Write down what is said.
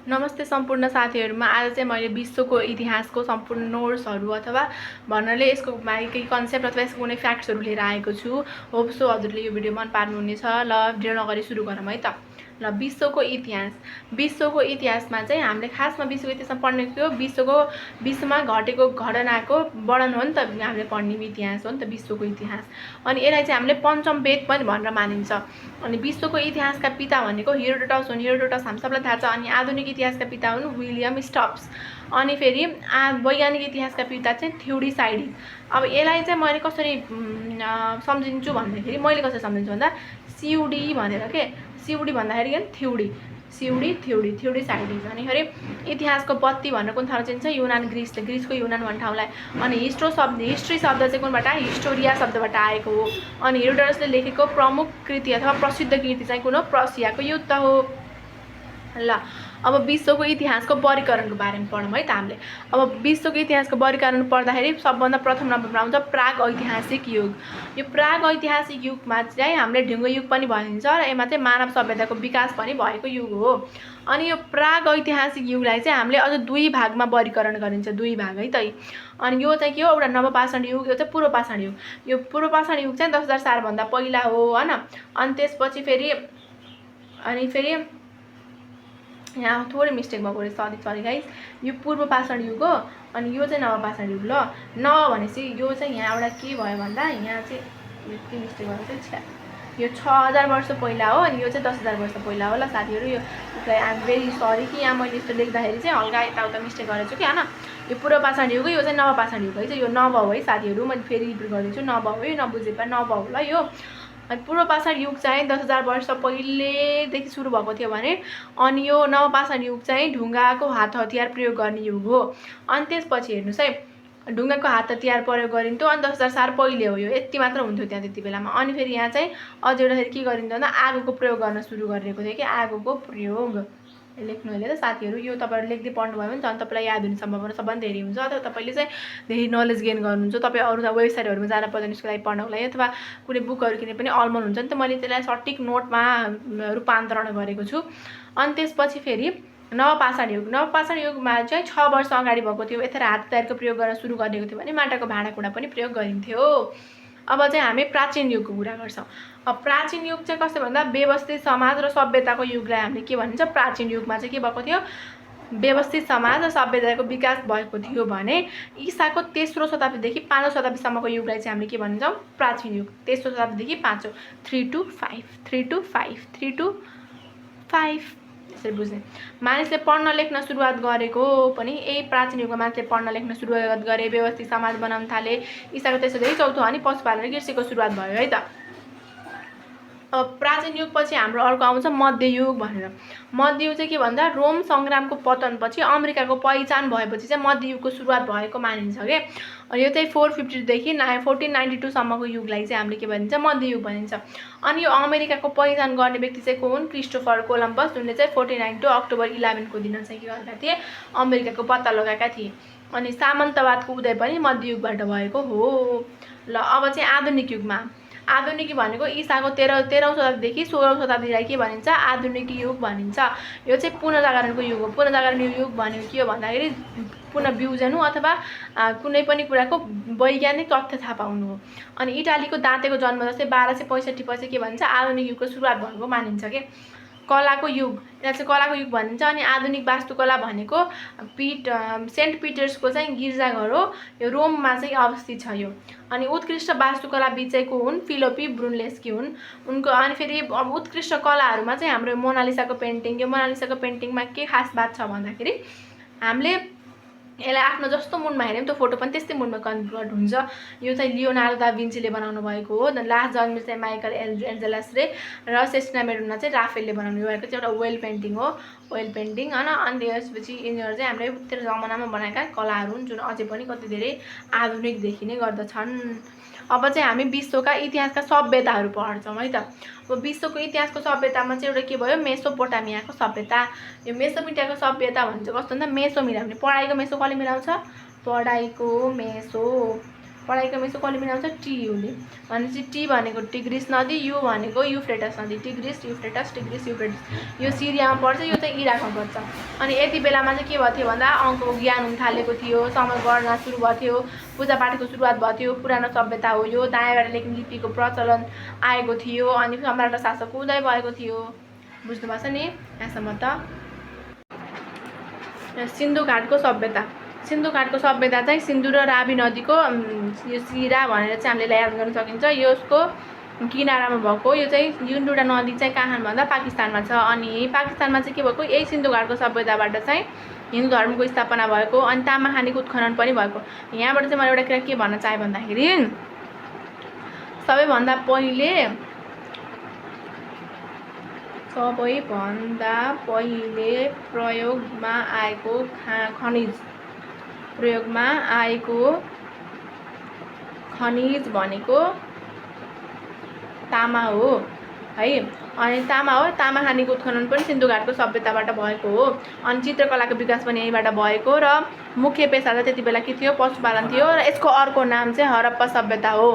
नमस्ते सम्पूर्ण साथीहरुमा। आज चाहिँ मैले विश्वको इतिहासको सम्पूर्ण नोट्सहरु अथवा भन्नाले यसको केही कन्सेप्ट अथवा यसको कुनै फ्याक्ट्सहरु लिएर आएको छु। होप सो हजुरले यो भिडियो मन पार्नुहुनेछ। ल ढिलो नगरी सुरु गरौँ है त। ल विश्वको इतिहासमा चाहिँ हामीले खासमा विश्वको इतिहासमा पढ्ने के हो, विश्वमा घटेको घटनाको वर्णन हो नि त हामीले पढ्ने इतिहास हो नि त विश्वको इतिहास। अनि यसलाई चाहिँ हामीले पञ्चम वेद पनि भनेर मानिन्छ। अनि विश्वको इतिहासका पिता भनेको हेरोडोटस हुन्। हेरोडोटस हामी सबैलाई थाहा छ। अनि आधुनिक इतिहासका पिता हुन् विलियम स्टब्स। अनि फेरि वैज्ञानिक इतिहासका पिता चाहिँ थ्योडिसाइडिस। अब यसलाई चाहिँ मैले कसरी सम्झिन्छु भन्दाखेरि मैले कसरी सम्झिन्छु भन्दा सिउडी भनेर के सिउडी भन्दाखेरि के थ्योडिसाइडिस। अनि फेरि इतिहासको बत्ती भनेर कुन ठाउँ चिन्छ युनान ग्रिसको युनान भन्ने ठाउँलाई। अनि हिस्ट्री शब्द चाहिँ कुनबाट हिस्टोरिया शब्दबाट आएको हो। अनि हेरोडोटसले लेखेको प्रमुख कृति अथवा प्रसिद्ध कृति चाहिँ कुन हो प्रसियाको युद्ध हो। ल अब विश्वको इतिहासको वर्गीकरणको बारेमा पढौँ है त हामीले। अब विश्वको इतिहासको वर्गीकरण पढ्दाखेरि सबभन्दा प्रथम नम्बरमा आउँछ प्राग ऐतिहासिक युग। यो प्राग ऐतिहासिक युगमा चाहिँ हामीले ढुङ्गे युग पनि भनिन्छ र यसमा चाहिँ मानव सभ्यताको विकास पनि भएको युग हो। अनि यो प्राग ऐतिहासिक युगलाई चाहिँ हामीले अझ दुई भागमा वर्गीकरण गरिन्छ, दुई भाग है त। अनि यो चाहिँ के हो, एउटा नवपाषाण युग, यो चाहिँ पूर्वपाषाण युग। यो पूर्वपाषाण युग चाहिँ 10,000 सालभन्दा पहिला हो हैन। अनि त्यसपछि फेरि यहाँ थोरै मिस्टेक भएको रहेछ, सरी गाइस। यो पूर्वपाषाण युग हो। अनि यो चाहिँ नवपाषाण युग। ल नव भनेपछि यो चाहिँ यहाँ एउटा के भयो भन्दा यहाँ चाहिँ के मिस्टेक भएको छ, यो 6000 वर्ष पहिला हो। अनि यो चाहिँ 10,000 वर्ष पहिला हो। ल साथीहरु यो आई एम भेरी सरी कि यहाँ मैले यस्तो लेख्दाखेरि चाहिँ हल्का यताउता मिस्टेक गरेछु कि हैन। यो पूर्वपाषाण युग हो, यो चाहिँ नवपाषाण युग है। यो नव हो है साथीहरु, मैले फेरि रिपिट गर्दैछु, नव हो यो, नबुझेपा नव हो ल यो। अनि पूर्वपाषाण युग चाहिँ 10,000 वर्ष पहिलेदेखि सुरु भएको थियो भने, अनि यो नवपाषाण युग चाहिँ ढुङ्गाको हात हतियार प्रयोग गर्ने युग हो। अनि त्यसपछि हेर्नुस् है, ढुङ्गाको हात हतियार प्रयोग गरिन्थ्यो। अनि 10,000 साल पहिले हो यो, यति मात्र हुन्थ्यो त्यहाँ त्यति बेलामा। अनि फेरि यहाँ चाहिँ अझ एउटा फेरि के गरिन्थ्यो भन्दा आगोको प्रयोग गर्न सुरु गरेको थियो कि आगोको प्रयोग। लेख्नु अहिले त साथीहरु, यो तपाईहरु लेख्दै पढ्नु भयो भने झन् तपाईलाई याद हुने सम्भावना सबभन्दा धेरै हुन्छ। अथवा तपाईले चाहिँ धेरै नलेज गेन गर्नुहुन्छ। तपाई अरु वेबसाइटहरुमा जान पर्दैन यसको लागि पढ्नको लागि, अथवा कुनै बुकहरु किने पनि अलमल हुन्छ नि त। मैले त्यसलाई सटिक नोटमा रूपान्तरण गरेको छु। अनि त्यसपछि फेरि नवपाषाण युगमा चाहिँ 6 वर्ष अगाडि भएको थियो। यतिखेर हात हतियारको प्रयोग गर्न सुरु गरेको थियो भने माटाको भाँडाकुँडा पनि प्रयोग गरिन्थ्यो। अब चाहिँ हामी प्राचीन युगको कुरा गर्छौं। अब प्राचीन युग चाहिँ कस्तो भन्दा व्यवस्थित समाज र सभ्यताको युगलाई हामीले के भनिन्छ, प्राचीन युगमा चाहिँ के भएको थियो, व्यवस्थित समाज र सभ्यताको विकास भएको थियो भने ईसाको 3औं शताब्दीदेखि 5औं शताब्दीसम्मको युगलाई चाहिँ हामीले के भन्छौं प्राचीन युग। 3औं शताब्दीदेखि 5औं 3 to 5 यसरी बुझ्ने। मानिसले पढ्न लेख्न सुरुवात गरेको पनि यही प्राचीन युगमा मानिसले पढ्न लेख्न सुरुवात गरे, व्यवस्थित समाज बनाउन थाले। ईसाको 300देखि 4औं अनि पशुपालन र कृषिको सुरुवात भयो है त। अब प्राचीन युग पछि हाम्रो अर्को आउँछ मध्ययुग भनेर। मध्ययुग चाहिँ के भन्दा रोम संग्रामको पतनपछि अमेरिकाको पहिचान भएपछि चाहिँ मध्ययुगको सुरुवात भएको मानिन्छ के। अनि यो चाहिँ 450 देखि 1492 सम्मको युगलाई चाहिँ हामीले के भनिन्छ मध्ययुग भनिन्छ। अनि यो अमेरिकाको पहिचान गर्ने व्यक्ति चाहिँ को हुन्, क्रिस्टोफर कोलम्बस, जुनले चाहिँ 1492 अक्टोबर 11 को दिन चाहिँ के गरेका थिए, अमेरिकाको पत्ता लगाएका थिए। अनि सामन्तवादको उदय पनि मध्ययुगबाट भएको हो। ल अब चाहिँ आधुनिक युगमा, आधुनिक भनेको ईसाको 13औं शताब्दीदेखि 16औं शताब्दीलाई के भनिन्छ आधुनिक युग भनिन्छ। यो चाहिँ पुनर्जागरणको युग हो। पुनर्जागरण युग भनेको के हो भन्दाखेरि पुनः बिउजनु अथवा कुनै पनि कुराको वैज्ञानिक तथ्य थाहा पाउनु हो। अनि इटालीको दाँतेको जन्म जस्तै 1265 पछि के भन्छ आधुनिक युगको सुरुवात भएको मानिन्छ के। कलाको युग, यसलाई चाहिँ कलाको युग भनिन्छ। अनि आधुनिक वास्तुकला भनेको सेन्ट पिटर्सको चाहिँ गिर्जाघर हो, यो रोममा चाहिँ अवस्थित छ यो। अनि उत्कृष्ट वास्तुकला विषयको हुन् फिलिपी ब्रुनलेस्की हुन् उनको। अनि फेरि अब उत्कृष्ट कलाहरुमा चाहिँ हाम्रो मोनालिसाको पेन्टिङ, यो मोनालिसाको पेन्टिङमा के खास बात छ भन्दाखेरि हामीले यसलाई आफ्नो जस्तो मुडमा हेर्यौं त्यो फोटो पनि त्यस्तै मुडमा कन्भर्ट हुन्छ। यो चाहिँ लियोनार्डो दा विन्चीले बनाउनु भएको हो। लास्ट जन्म चाहिँ माइकल एन्जेलसले र सेस्टिना मेडोना चाहिँ राफेलले बनाउनु भएको चाहिँ एउटा ओइल पेन्टिङ हो, ओइल पेन्टिङ हैन। अनि त्यसपछि यिनीहरु चाहिँ हामीले त्यो जमानामा बनाएका कलाहरु हुन् जुन अझै पनि कति धेरै आधुनिक देखिने गर्दछन्। अब चाहिँ हामी विश्वका इतिहासका सभ्यताहरु पढ्छौं है त। अब विश्वको इतिहासको सभ्यतामा चाहिँ एउटा के भयो मेसोपोटामियाको सभ्यता। यो मेसोपोटामियाको सभ्यता भन्छ कस्तो भन्दा मेसो मिलाउने, पढाइको मेसो कसले मिलाउँछ, पढाइको मेसो पढाइको मिसो कसले पनि आउँछ टियुले। भनेपछि टी भनेको टिग्रिस नदी, यु भनेको युफ्रेटस नदी। Tigris Euphrates Tigris Euphrates. यो सिरियामा पर्छ, यो चाहिँ इराकमा पर्छ। अनि यति बेलामा चाहिँ के भएको थियो भन्दा अङ्कको ज्ञान हुन थालेको थियो, समय गणना सुरु भएको थियो, पूजापाठको सुरुवात भएको थियो, पुरानो सभ्यता हो यो, दायाँबाट लेख्ने लिपिको प्रचलन आएको थियो, अनि सम्राट र शासकको उदय भएको थियो। बुझ्नुभएको छ नि यहाँसम्म त। सिन्धु घाटको सभ्यता। सिन्धु घाटको सभ्यता चाहिँ सिन्धु र रावी नदीको यो सिरा भनेर चाहिँ हामीले याद गर्न सकिन्छ। यसको किनारामा भएको यो चाहिँ जुन दुईवटा नदी चाहिँ कहाँ भन्दा पाकिस्तानमा छ। अनि पाकिस्तानमा चाहिँ के भएको, यही सिन्धु घाटको सभ्यताबाट चाहिँ हिन्दू धर्मको स्थापना भएको, अनि तामाखानीको उत्खनन पनि भएको। यहाँबाट चाहिँ मैले एउटा कुरा के भन्न चाहेँ भन्दाखेरि सबैभन्दा पहिले प्रयोगमा आएको खनिज भनेको तामा हो है। अनि तामा हो, तामाखानीको उत्खनन पनि सिन्धु घाटको सभ्यताबाट भएको हो। अनि चित्रकलाको विकास पनि यहीँबाट भएको र मुख्य पेसा चाहिँ त्यति बेला के थियो, पशुपालन थियो। र यसको अर्को नाम चाहिँ हरप्पा सभ्यता हो।